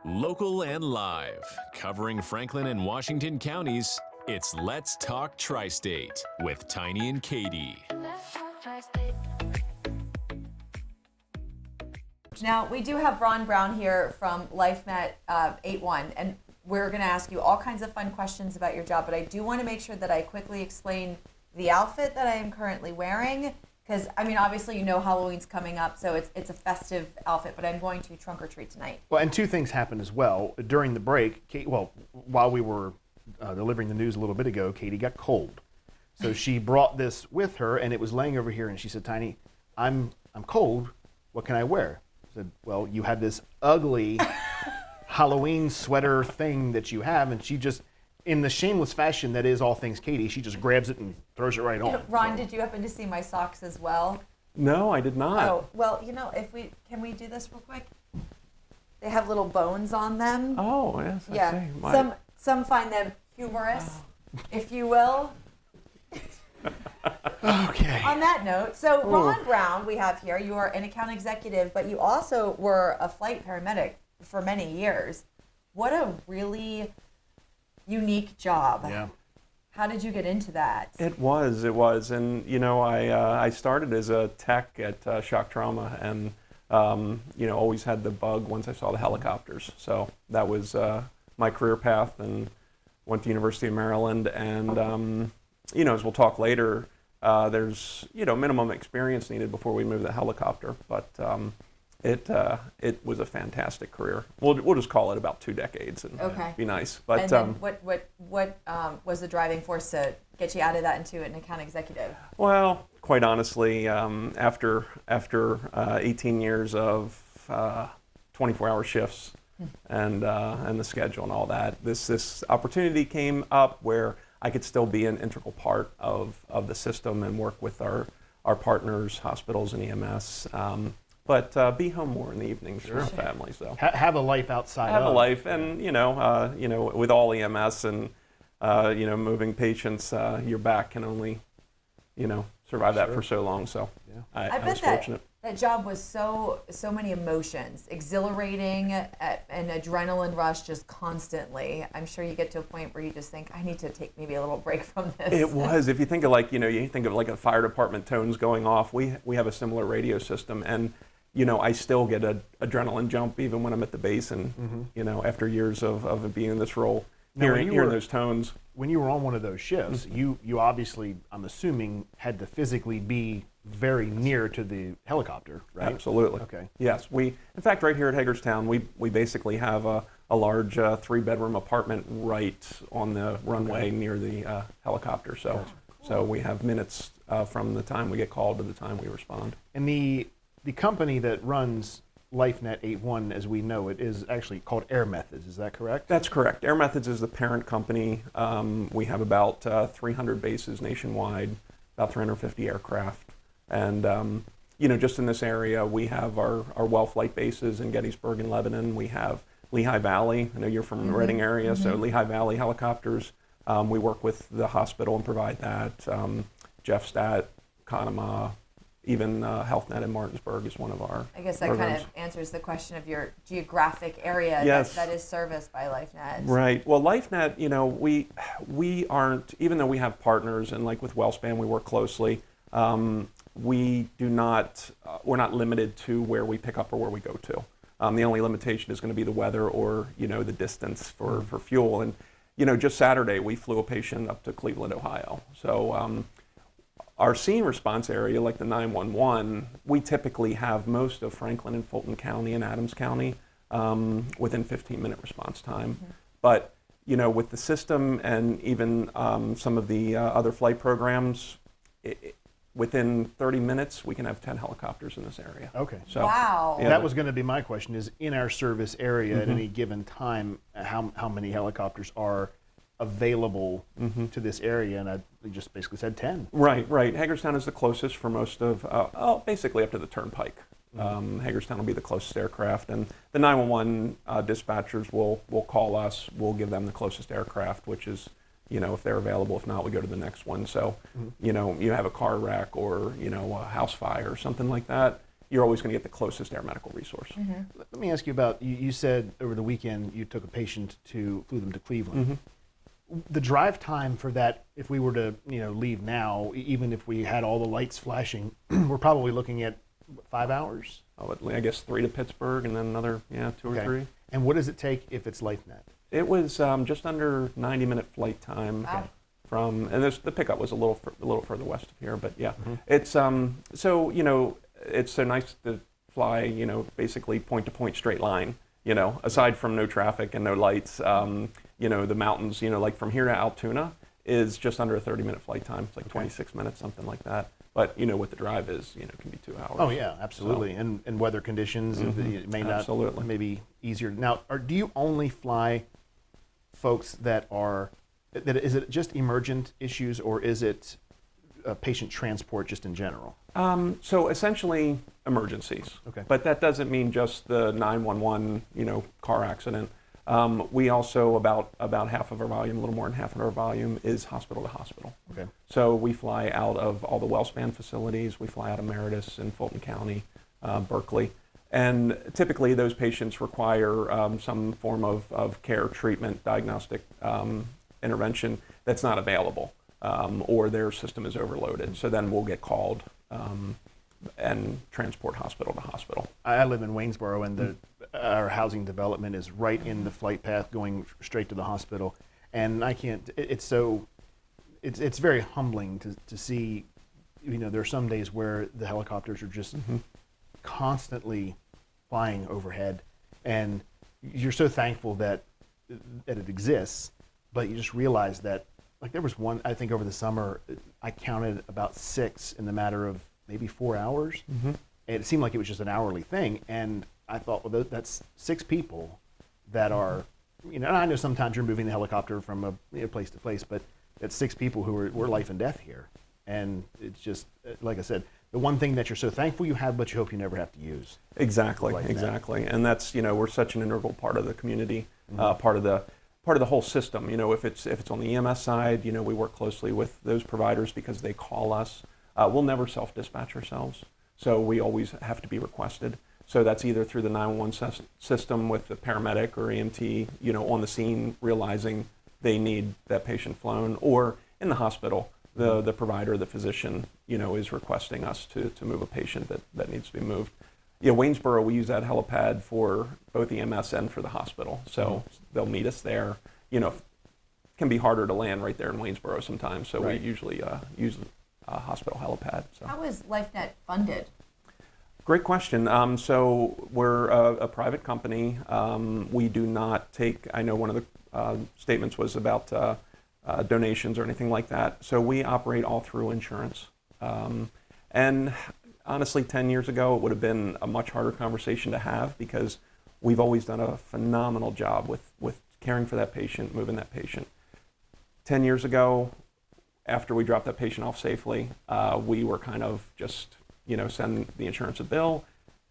Local and live, covering Franklin and Washington counties, it's Let's Talk Tristate with Tiny and Katy. Now, we do have Ron Brown here from LifeNet 81, and we're going to ask you all kinds of fun questions about your job, but I do want to make sure that I quickly explain the outfit that I am currently wearing, because, I mean, obviously, you know Halloween's coming up, so it's a festive outfit, but I'm going to trunk or treat tonight. Well, and two things happened as well. During the break, while we were delivering the news a little bit ago, Katy got cold. So she brought this with her, and it was laying over here, and she said, Tiny, I'm cold. What can I wear? I said, well, you have this ugly Halloween sweater thing that you have, and she just, in the shameless fashion that is all things Katy, she just grabs it and throws it right on. Ron, did you happen to see my socks as well? No, I did not. Oh, well, you know, can we do this real quick? They have little bones on them. Oh, yes, I yeah. see. Some find them humorous, if you will. Okay. On that note, so Ron Brown, we have here, you are an account executive, but you also were a flight paramedic for many years. What a really unique job. Yeah. How did you get into that? It was, and you know, I started as a tech at Shock Trauma, and you know, always had the bug once I saw the helicopters. So that was my career path, and went to University of Maryland, and you know, as we'll talk later, there's minimum experience needed before we move the helicopter, but it was a fantastic career. We'll just call it about 2 decades and be nice. But and then what was the driving force to get you out of that into an account executive? Well, quite honestly, after 18 years of 24-hour shifts and the schedule and all that, this opportunity came up where I could still be an integral part of the system and work with our partners, hospitals and EMS, but be home more in the evenings for our family. So Have a life outside. Have a life, and with all EMS and moving patients, your back can only survive that for so long. So I was fortunate. That job was so many emotions, exhilarating, an adrenaline rush just constantly. I'm sure you get to a point where you just think, I need to take maybe a little break from this. It was. If you think of like a fire department tones going off, we have a similar radio system, and I still get an adrenaline jump even when I'm at the base, and after years of being in this role, hearing those tones. When you were on one of those shifts, you obviously, I'm assuming, had to physically be very near to the helicopter, right? Absolutely. Okay. Yes, in fact, right here at Hagerstown, we basically have a large 3-bedroom apartment right on the runway near the helicopter. So we have minutes from the time we get called to the time we respond. And the company that runs LifeNet 81, as we know it, is actually called Air Methods. Is that correct? That's correct. Air Methods is the parent company. We have about 300 bases nationwide, about 350 aircraft. And, just in this area, we have our well flight bases in Gettysburg and Lebanon. We have Lehigh Valley. I know you're from the Reading area, so Lehigh Valley helicopters. We work with the hospital and provide that. Jeffstat, Conemaugh, even HealthNet in Martinsburg is one of our I guess that programs. kind of answers the question of your geographic area that is serviced by LifeNet. Right. Well, LifeNet, we aren't, even though we have partners, and like with WellSpan we work closely, we're not limited to where we pick up or where we go to. The only limitation is going to be the weather or, the distance for fuel. And, just Saturday we flew a patient up to Cleveland, Ohio. So our scene response area, like the 911, we typically have most of Franklin and Fulton County and Adams County within 15-minute response time. But, with the system and even some of the other flight programs, within 30 minutes, we can have 10 helicopters in this area. Okay. So, wow. Yeah, that was going to be my question, is in our service area at any given time, how many helicopters are available to this area? And I just basically said 10. Right. Hagerstown is the closest for most of, basically up to the Turnpike. Hagerstown will be the closest aircraft, and the 911 dispatchers will call us. We'll give them the closest aircraft, which is, if they're available. If not, we go to the next one. So, you have a car wreck or, a house fire or something like that. you're always going to get the closest air medical resource. Let me ask you about, you said over the weekend you took a patient flew them to Cleveland. The drive time for that, if we were to leave now, even if we had all the lights flashing, we're probably looking at 5 hours? Oh, I guess 3 to Pittsburgh and then another 2 or 3. And what does it take if it's LifeNet? It was just under 90-minute flight time. Wow. And the pickup was a little further west of here, but yeah, it's so it's so nice to fly basically point to point straight line. Aside from no traffic and no lights, the mountains, like from here to Altoona is just under a 30-minute flight time. It's like 26 minutes, something like that. But what the drive is, it can be 2 hours. Oh yeah, absolutely. So, and weather conditions, it may not, absolutely. maybe easier. Now, do you only fly folks is it just emergent issues, or is it patient transport just in general? So essentially emergencies. Okay. But that doesn't mean just the 911, car accident. We also, about half of our volume, a little more than half of our volume, is hospital to hospital. Okay. So we fly out of all the WellSpan facilities. We fly out of Meredith in Fulton County, Berkeley. And typically those patients require some form of care, treatment, diagnostic intervention that's not available, or their system is overloaded. So then we'll get called and transport hospital to hospital. I live in Waynesboro, and our housing development is right in the flight path going straight to the hospital. And I can't, it's very humbling to see, there are some days where the helicopters are just constantly flying overhead, and you're so thankful that it exists, but you just realize that, like, there was one, I think over the summer, I counted about 6 in the matter of maybe 4 hours. And it seemed like it was just an hourly thing, and I thought, well, that's 6 people that are, and I know sometimes you're moving the helicopter from a place to place, but it's 6 people who were life and death here. And it's just, like I said, the one thing that you're so thankful you have, but you hope you never have to use. Exactly. And that's, we're such an integral part of the community, part of the whole system. If it's on the EMS side, we work closely with those providers because they call us. We'll never self-dispatch ourselves, so we always have to be requested. So that's either through the 911 system with the paramedic or EMT, on the scene realizing they need that patient flown, or in the hospital, the provider, the physician, is requesting us to move a patient that needs to be moved. Waynesboro, we use that helipad for both EMS and for the hospital. So they'll meet us there. It can be harder to land right there in Waynesboro sometimes. So we usually use a hospital helipad. So. How is LifeNet funded? Great question. So we're a private company. We do not take, I know one of the statements was about donations or anything like that. So we operate all through insurance. And honestly, 10 years ago, it would have been a much harder conversation to have because we've always done a phenomenal job with caring for that patient, moving that patient. 10 years ago, after we dropped that patient off safely, we were kind of just, send the insurance a bill.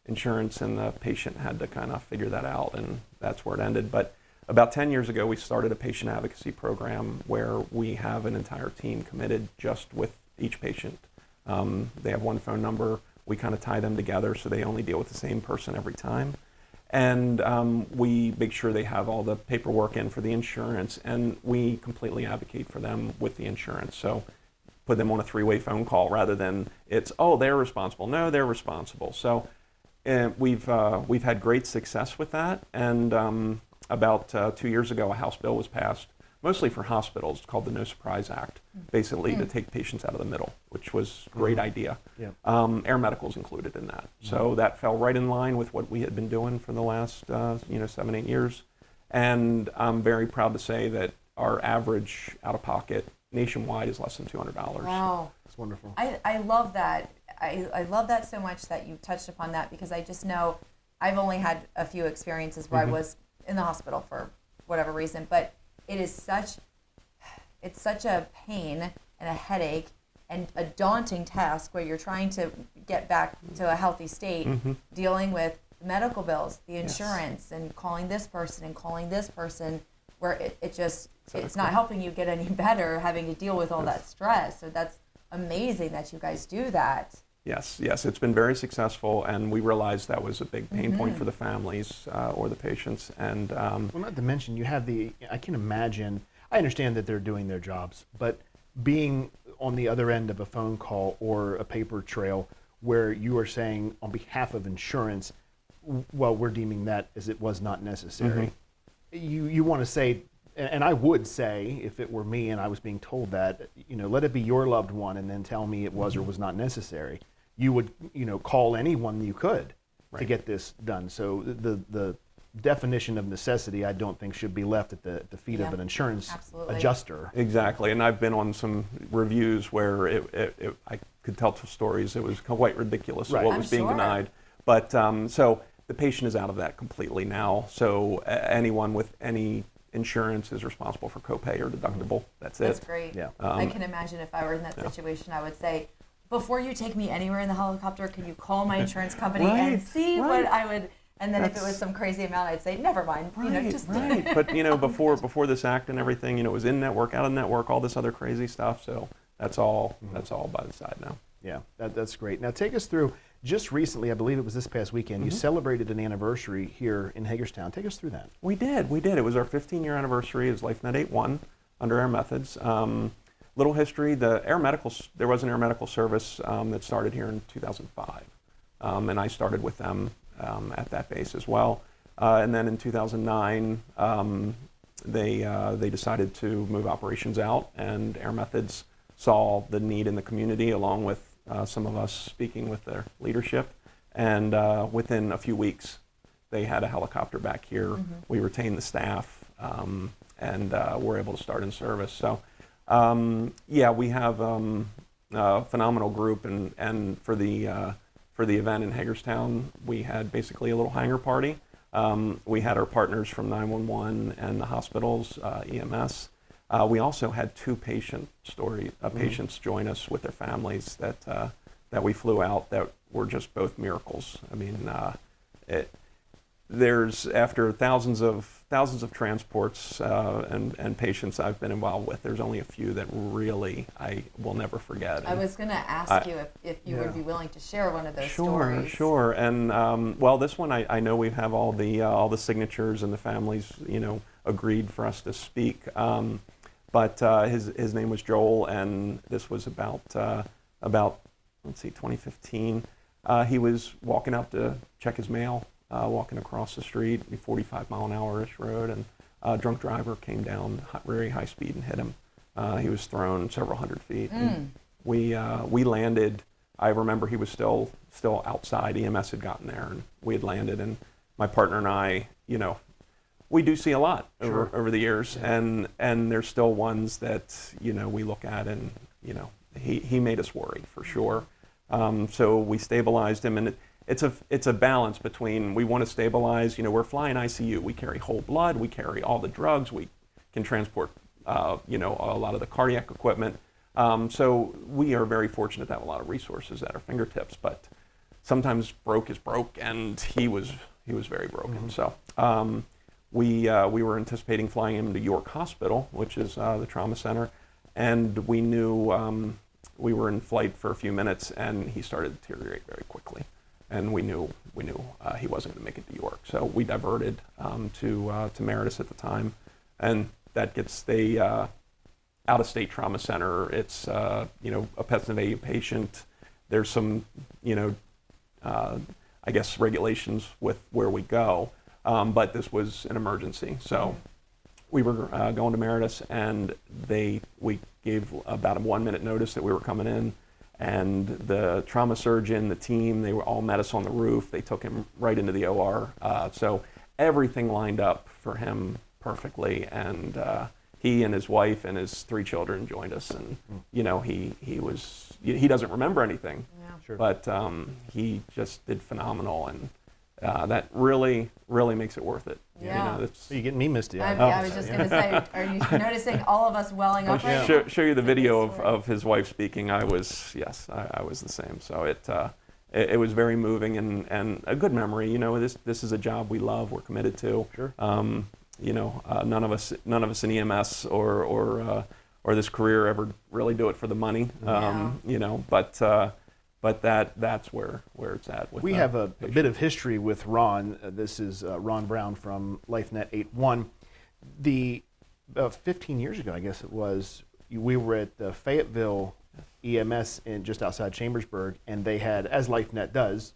Insurance and the patient had to kind of figure that out, and that's where it ended. But about 10 years ago, we started a patient advocacy program where we have an entire team committed just with each patient. They have one phone number. We kind of tie them together so they only deal with the same person every time. And we make sure they have all the paperwork in for the insurance, and we completely advocate for them with the insurance. So put them on a 3-way phone call rather than it's, oh, they're responsible. No, they're responsible. So we've had great success with that. And about 2 years ago, a House bill was passed, mostly for hospitals, called the No Surprise Act, basically to take patients out of the middle, which was a great idea. Yeah. Air medical's included in that. So that fell right in line with what we had been doing for the last 7-8 years. And I'm very proud to say that our average out-of-pocket nationwide is less than $200. Wow. That's wonderful. I love that. I love that so much that you touched upon that, because I just know I've only had a few experiences where I was in the hospital for whatever reason, but it's such a pain and a headache and a daunting task where you're trying to get back to a healthy state, dealing with medical bills, the insurance, and calling this person and calling this person, where it's not helping you get any better having to deal with all that stress. So that's amazing that you guys do that. Yes, it's been very successful, and we realized that was a big pain point for the families or the patients. And well, not to mention, you have I can imagine, I understand that they're doing their jobs, but being on the other end of a phone call or a paper trail where you are saying on behalf of insurance, well, we're deeming that as it was not necessary. You want to say, and I would say, if it were me and I was being told that, let it be your loved one and then tell me it was or was not necessary. You would, call anyone you could to get this done. So the definition of necessity, I don't think should be left at the feet of an insurance adjuster. Exactly, and I've been on some reviews where I could tell stories. It was quite ridiculous what was being denied. But so the patient is out of that completely now. So anyone with any insurance is responsible for copay or deductible. That's it. That's great. Yeah. I can imagine if I were in that situation, I would say, before you take me anywhere in the helicopter, can you call my insurance company and see what I would, and then if it was some crazy amount, I'd say, never mind. But before this act and everything, it was in network, out of network, all this other crazy stuff. So that's all by the side now. Yeah, that's great. Now take us through, just recently, I believe it was this past weekend, you celebrated an anniversary here in Hagerstown. Take us through that. We did. It was our 15-year anniversary as LifeNet 8.1 under Air Methods. Little history, there was an air medical service that started here in 2005. And I started with them at that base as well. And then in 2009, they decided to move operations out, and Air Methods saw the need in the community along with some of us speaking with their leadership. And within a few weeks, they had a helicopter back here. We retained the staff and were able to start in service. So we have a phenomenal group, and for the event in Hagerstown, we had basically a little hangar party. We had our partners from 911 and the hospitals, EMS. We also had two patients join us with their families that we flew out that were just both miracles. I mean, there's after thousands of transports and patients I've been involved with, there's only a few that really I will never forget. I was going to ask you if you would be willing to share one of those stories. Sure. And this one I know we have all the signatures, and the families agreed for us to speak. But his name was Joel, and this was about 2015. He was walking out to check his mail. Walking across the street, 45-mile-an-hour-ish road, and a drunk driver came down very high speed and hit him. He was thrown several hundred feet. And we landed. I remember he was still outside. EMS had gotten there, and we had landed. And my partner and I, we do see a lot over the years, and there's still ones that we look at, and he made us worry for sure. So we stabilized him, and it's a balance between, we want to stabilize, we're flying ICU, we carry whole blood, we carry all the drugs, we can transport, a lot of the cardiac equipment. So we are very fortunate to have a lot of resources at our fingertips, but sometimes broke is broke, and he was very broken. So we were anticipating flying him to York Hospital, which is the trauma center, and we knew we were in flight for a few minutes, and he started to deteriorate very quickly. And we knew he wasn't going to make it to York, so we diverted to Meritus at the time, and that gets the out-of-state trauma center. It's a Pennsylvania patient. There's some I guess regulations with where we go, but this was an emergency, so we were going to Meritus, and we gave about a 1-minute notice that we were coming in. And the trauma surgeon, the team, they all met us on the roof. They took him right into the OR. So everything lined up for him perfectly. And he and his wife and his 3 children joined us. And he doesn't remember anything, but he just did phenomenal. And that really makes it worth it. Yeah. You're getting me misty. I was just going to say, are you noticing all of us welling up right now? Show you the video of his wife speaking. I was the same. So it was very moving and a good memory. This is a job we love. We're committed to. Sure. None of us in EMS or this career ever really do it for the money. But but that's where it's at. With We that have a patient. bit of history with Ron. This is Ron Brown from LifeNet 8-1. The 15 years ago, I guess it was, we were at the Fayetteville EMS in just outside Chambersburg, and they had, as LifeNet does,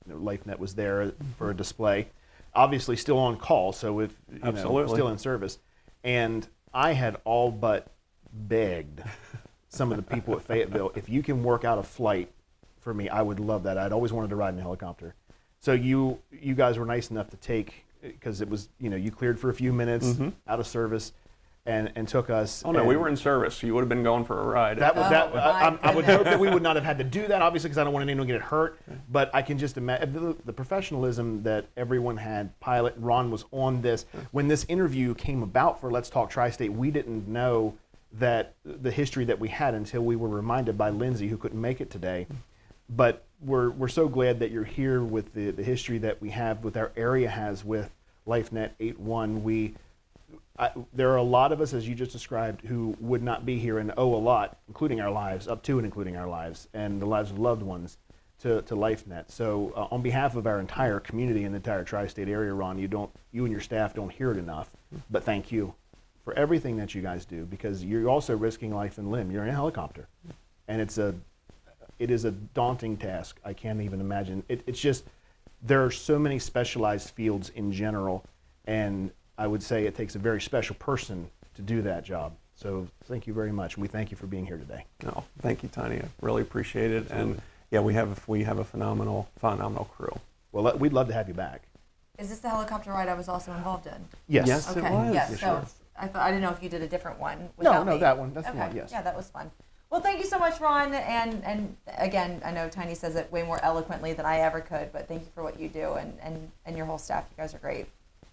LifeNet was there for a display, obviously still on call, so if Absolutely. still in service, and I had all but begged some of the people at Fayetteville, if you can work out a flight for me, I would love that. I'd always wanted to ride in a helicopter. So you guys were nice enough to take, because it was, you cleared for a few minutes out of service and took us. Oh no, we were in service. You would have been going for a ride. I would hope that we would not have had to do that, obviously, because I don't want anyone to get hurt. But I can just imagine the professionalism that everyone had. Pilot Ron was on this. When this interview came about for Let's Talk Tri-State, we didn't know that the history that we had until we were reminded by Lindsay, who couldn't make it today. But we're so glad that you're here with the history that we have, with our area has with LifeNet 8-1. There are a lot of us, as you just described, who would not be here and owe a lot, including our lives, up to and including our lives, and the lives of loved ones, to LifeNet. So on behalf of our entire community and the entire tri-state area, Ron, you and your staff don't hear it enough, but thank you for everything that you guys do, because you're also risking life and limb. You're in a helicopter, and it is a daunting task. I can't even imagine. It's just, there are so many specialized fields in general, and I would say it takes a very special person to do that job. So thank you very much, and we thank you for being here today. No, thank you, Tiny. I really appreciate it. Absolutely. And yeah, we have a phenomenal crew. Well, we'd love to have you back. Is this the helicopter ride I was also involved in? Yes. Yes, Okay. it was. Yes. Yes, so sure. I didn't know if you did a different one. No, without me. that one. That's okay. the one. Yes. Yeah, that was fun. Well, thank you so much, Ron. And again, I know Tiny says it way more eloquently than I ever could, but thank you for what you do and your whole staff. You guys are great.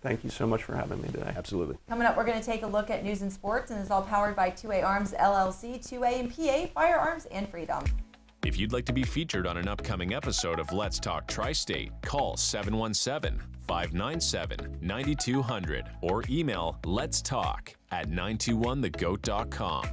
Thank you so much for having me today. Absolutely. Coming up, we're going to take a look at news and sports, and it's all powered by 2A Arms LLC, 2A and PA, Firearms and Freedom. If you'd like to be featured on an upcoming episode of Let's Talk Tri-State, call 717-597-9200 or email letstalk@921thegoat.com.